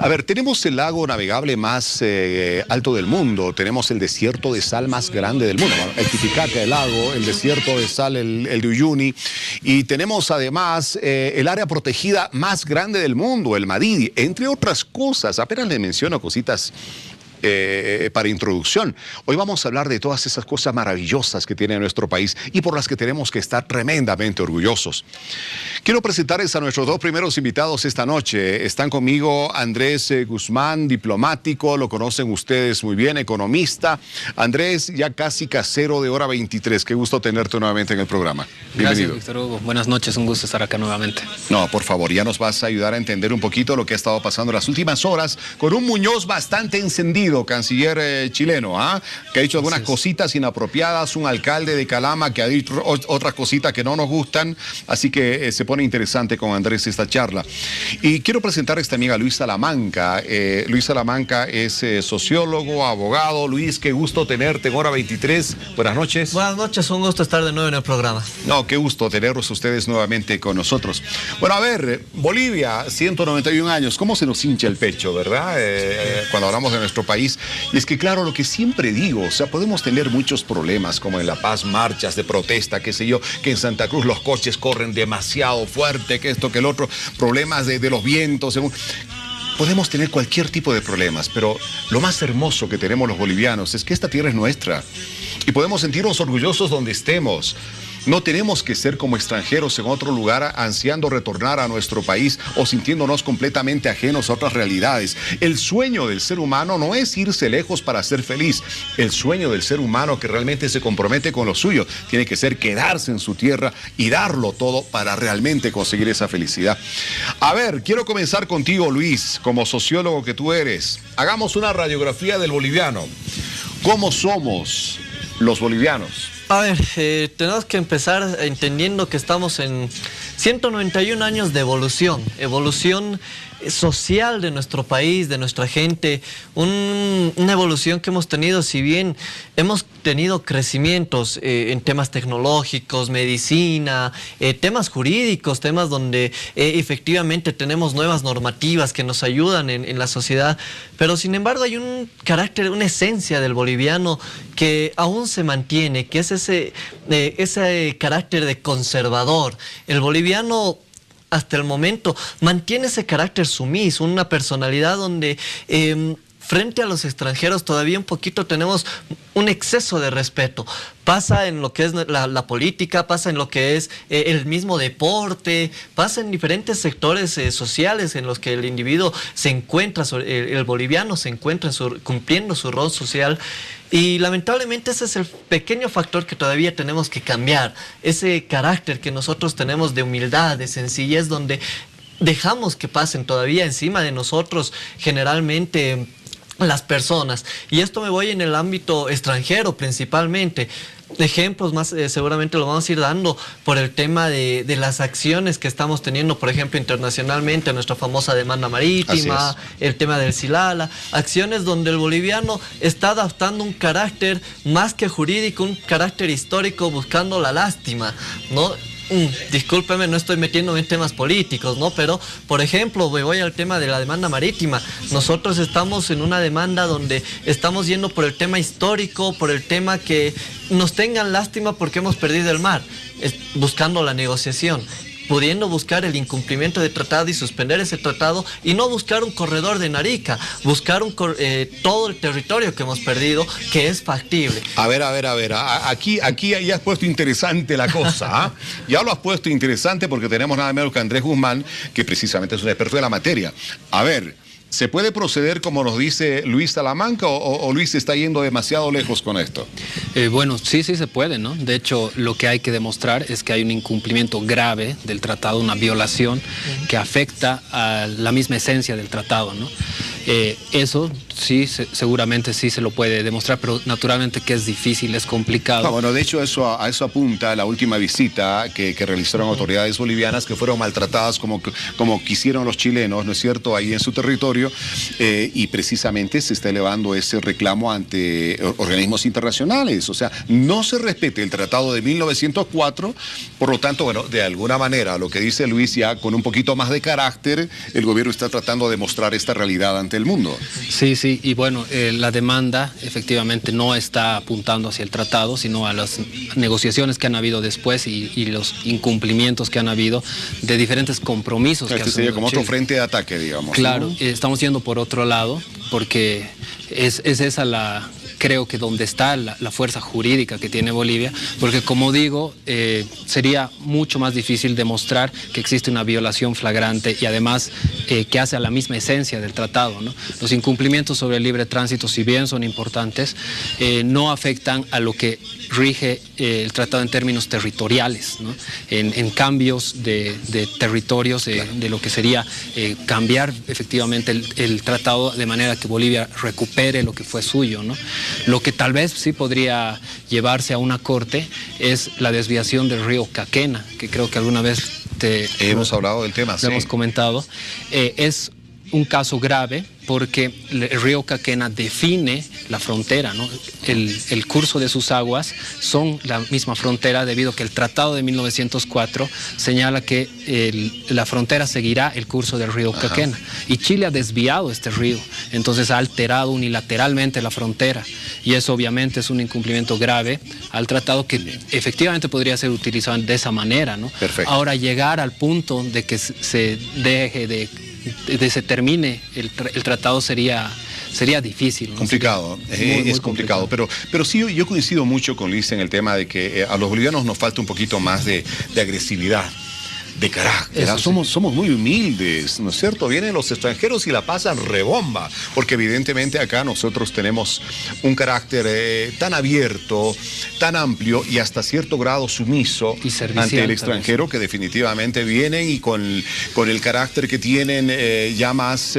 A ver, tenemos el lago navegable más alto del mundo, tenemos el desierto de sal más grande del mundo, el Titicaca, el lago, el desierto de sal, el de Uyuni, y tenemos además el área protegida más grande del mundo, el Madidi, entre otras cosas. Apenas le menciono cositas para introducción. Hoy vamos a hablar de todas esas cosas maravillosas que tiene nuestro país y por las que tenemos que estar tremendamente orgullosos. Quiero presentarles a nuestros dos primeros invitados esta noche. Están conmigo Andrés Guzmán, diplomático, lo conocen ustedes muy bien, economista. Andrés, ya casi casero de Hora 23. Qué gusto tenerte nuevamente en el programa. Bienvenido. Gracias, Víctor Hugo. Buenas noches, un gusto estar acá nuevamente. No, por favor, ya nos vas a ayudar a entender un poquito lo que ha estado pasando en las últimas horas con un Muñoz bastante encendido, canciller chileno, que ha dicho algunas cositas inapropiadas, un alcalde de Calama que ha dicho otras cositas que no nos gustan, así que se pone interesante con Andrés esta charla. Y quiero presentarles también a Luis Salamanca. Luis Salamanca es sociólogo, abogado. Luis, qué gusto tenerte en Hora 23. Buenas noches. Buenas noches, un gusto estar de nuevo en el programa. No, qué gusto tenerlos ustedes nuevamente con nosotros. Bueno, a ver, Bolivia, 191 años, ¿cómo se nos hincha el pecho, verdad? Cuando hablamos de nuestro país. Y es que, claro, lo que siempre digo, o sea, podemos tener muchos problemas, como en La Paz, marchas de protesta, qué sé yo, que en Santa Cruz los coches corren demasiado fuerte, que esto, que el otro, problemas de los vientos, podemos tener cualquier tipo de problemas, pero lo más hermoso que tenemos los bolivianos es que esta tierra es nuestra y podemos sentirnos orgullosos donde estemos. No tenemos que ser como extranjeros en otro lugar ansiando retornar a nuestro país o sintiéndonos completamente ajenos a otras realidades. El sueño del ser humano no es irse lejos para ser feliz. El sueño del ser humano que realmente se compromete con lo suyo tiene que ser quedarse en su tierra y darlo todo para realmente conseguir esa felicidad. A ver, quiero comenzar contigo, Luis, como sociólogo que tú eres. Hagamos una radiografía del boliviano. ¿Cómo somos los bolivianos? A ver, tenemos que empezar entendiendo que estamos en 191 años de evolución social de nuestro país, de nuestra gente, una evolución que hemos tenido, si bien hemos tenido crecimientos en temas tecnológicos, medicina, temas jurídicos, temas donde efectivamente tenemos nuevas normativas que nos ayudan en la sociedad, pero sin embargo hay un carácter, una esencia del boliviano que aún se mantiene, que es ese carácter de conservador. El boliviano hasta el momento mantiene ese carácter sumiso, una personalidad donde frente a los extranjeros todavía un poquito tenemos un exceso de respeto. Pasa en lo que es la política, pasa en lo que es el mismo deporte, pasa en diferentes sectores sociales en los que el individuo se encuentra, el boliviano se encuentra cumpliendo su rol social. Y lamentablemente ese es el pequeño factor que todavía tenemos que cambiar, ese carácter que nosotros tenemos de humildad, de sencillez, donde dejamos que pasen todavía encima de nosotros generalmente las personas. Y esto me voy en el ámbito extranjero principalmente. Ejemplos más seguramente lo vamos a ir dando por el tema de las acciones que estamos teniendo, por ejemplo, internacionalmente, nuestra famosa demanda marítima, el tema del Silala, acciones donde el boliviano está adaptando un carácter más que jurídico, un carácter histórico, buscando la lástima, ¿no? Discúlpeme, no estoy metiéndome en temas políticos, ¿no? Pero, por ejemplo, me voy al tema de la demanda marítima. Nosotros estamos en una demanda donde estamos yendo por el tema histórico, por el tema que nos tengan lástima porque hemos perdido el mar, buscando la negociación, pudiendo buscar el incumplimiento de tratado y suspender ese tratado y no buscar un corredor de Narica, buscar todo el territorio que hemos perdido, que es factible. A ver, aquí ya has puesto interesante la cosa, ya lo has puesto interesante porque tenemos nada menos que Andrés Guzmán, que precisamente es un experto de la materia. A ver, ¿se puede proceder como nos dice Luis Salamanca o Luis está yendo demasiado lejos con esto? Bueno, sí se puede, ¿no? De hecho, lo que hay que demostrar es que hay un incumplimiento grave del tratado, una violación que afecta a la misma esencia del tratado, ¿no? Eso sí, seguramente sí se lo puede demostrar, pero naturalmente que es difícil, es complicado. No, bueno, de hecho a eso apunta la última visita que realizaron autoridades bolivianas que fueron maltratadas como quisieron los chilenos, ¿no es cierto?, ahí en su territorio. territorio y precisamente se está elevando ese reclamo ante organismos internacionales. O sea, no se respete el Tratado de 1904, por lo tanto, bueno, de alguna manera, lo que dice Luis, ya con un poquito más de carácter, el gobierno está tratando de mostrar esta realidad ante el mundo. Sí, sí, y bueno, la demanda efectivamente no está apuntando hacia el tratado, sino a las negociaciones que han habido después y los incumplimientos que han habido de diferentes compromisos que ha asumido sería como otro Chile. frente de ataque, digamos. Claro, ¿no? Estamos yendo por otro lado, porque es esa la... creo que donde está la fuerza jurídica que tiene Bolivia, porque como digo, sería mucho más difícil demostrar que existe una violación flagrante y además que hace a la misma esencia del tratado, ¿no? Los incumplimientos sobre el libre tránsito, si bien son importantes, no afectan a lo que rige el tratado en términos territoriales, ¿no? En cambios de territorios, de lo que sería cambiar efectivamente el tratado de manera que Bolivia recupere lo que fue suyo, ¿no? Lo que tal vez sí podría llevarse a una corte es la desviación del río Caquena, que creo que alguna vez hemos hablado del tema, lo hemos comentado. Es un caso grave porque el río Caquena define la frontera, ¿no? El curso de sus aguas son la misma frontera debido a que el Tratado de 1904 señala que la frontera seguirá el curso del río Caquena. Y Chile ha desviado este río, entonces ha alterado unilateralmente la frontera y eso obviamente es un incumplimiento grave al tratado que efectivamente podría ser utilizado de esa manera, ¿no? Perfecto. Ahora llegar al punto de que se deje se termine el tratado sería difícil, ¿no? Complicado, muy es complicado. Pero sí, yo coincido mucho con Luis en el tema de que a los bolivianos nos falta un poquito más de agresividad, de carácter. Sí. Somos muy humildes, ¿no es cierto? Vienen los extranjeros y la pasan rebomba, porque evidentemente acá nosotros tenemos un carácter tan abierto, tan amplio y hasta cierto grado sumiso ante el extranjero, que definitivamente vienen y con el carácter que tienen ya más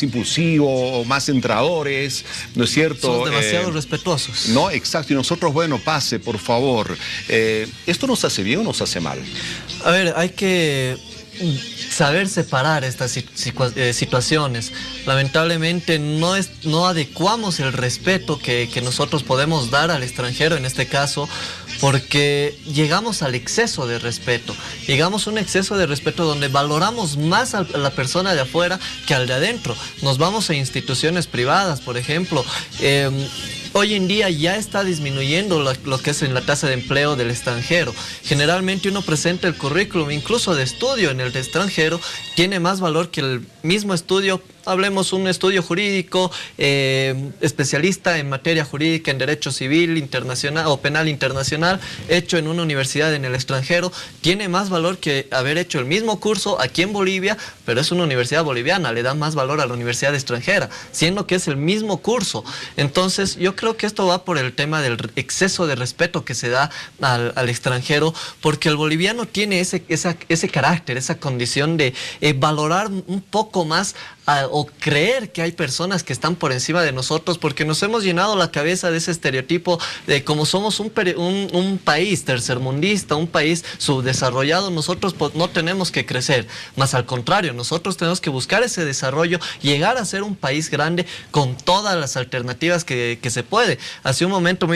impulsivo, más centradores, ¿no es cierto? Son demasiado respetuosos. No, exacto. Y nosotros, bueno, pase, por favor. ¿Esto nos hace bien o nos hace mal? A ver, hay que saber separar estas situaciones. Lamentablemente no adecuamos el respeto que nosotros podemos dar al extranjero en este caso, porque llegamos al exceso de respeto. Llegamos a un exceso de respeto donde valoramos más a la persona de afuera que al de adentro. Nos vamos a instituciones privadas, por ejemplo. Hoy en día ya está disminuyendo lo que es en la tasa de empleo del extranjero. Generalmente uno presenta el currículum, incluso de estudio en el extranjero, tiene más valor que el mismo estudio. Hablemos un estudio jurídico, especialista en materia jurídica, en derecho civil internacional o penal internacional, hecho en una universidad en el extranjero, tiene más valor que haber hecho el mismo curso aquí en Bolivia, pero es una universidad boliviana, le da más valor a la universidad extranjera, siendo que es el mismo curso. Entonces, yo creo que esto va por el tema del exceso de respeto que se da al extranjero, porque el boliviano tiene ese carácter, esa condición de valorar un poco más o creer que hay personas que están por encima de nosotros, porque nos hemos llenado la cabeza de ese estereotipo de como somos un país tercermundista, un país subdesarrollado, nosotros no tenemos que crecer, más al contrario, nosotros tenemos que buscar ese desarrollo, llegar a ser un país grande con todas las alternativas que se puede. Hace un momento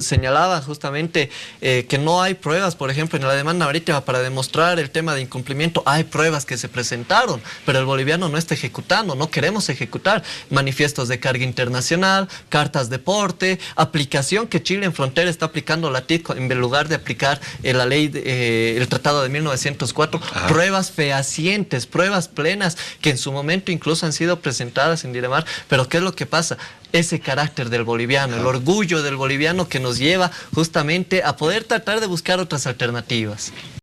señalaba justamente que no hay pruebas, por ejemplo, en la demanda marítima para demostrar el tema de incumplimiento. Hay pruebas que se presentaron, pero el boliviano no está ejecutando, no queremos ejecutar manifiestos de carga internacional, cartas de porte, aplicación que Chile en frontera está aplicando la TIC en lugar de aplicar la ley, el tratado de 1904, pruebas fehacientes, pruebas plenas que en su momento incluso han sido presentadas en Diremar. Pero ¿qué es lo que pasa? Ese carácter del boliviano, el orgullo del boliviano que nos lleva justamente a poder tratar de buscar otras alternativas.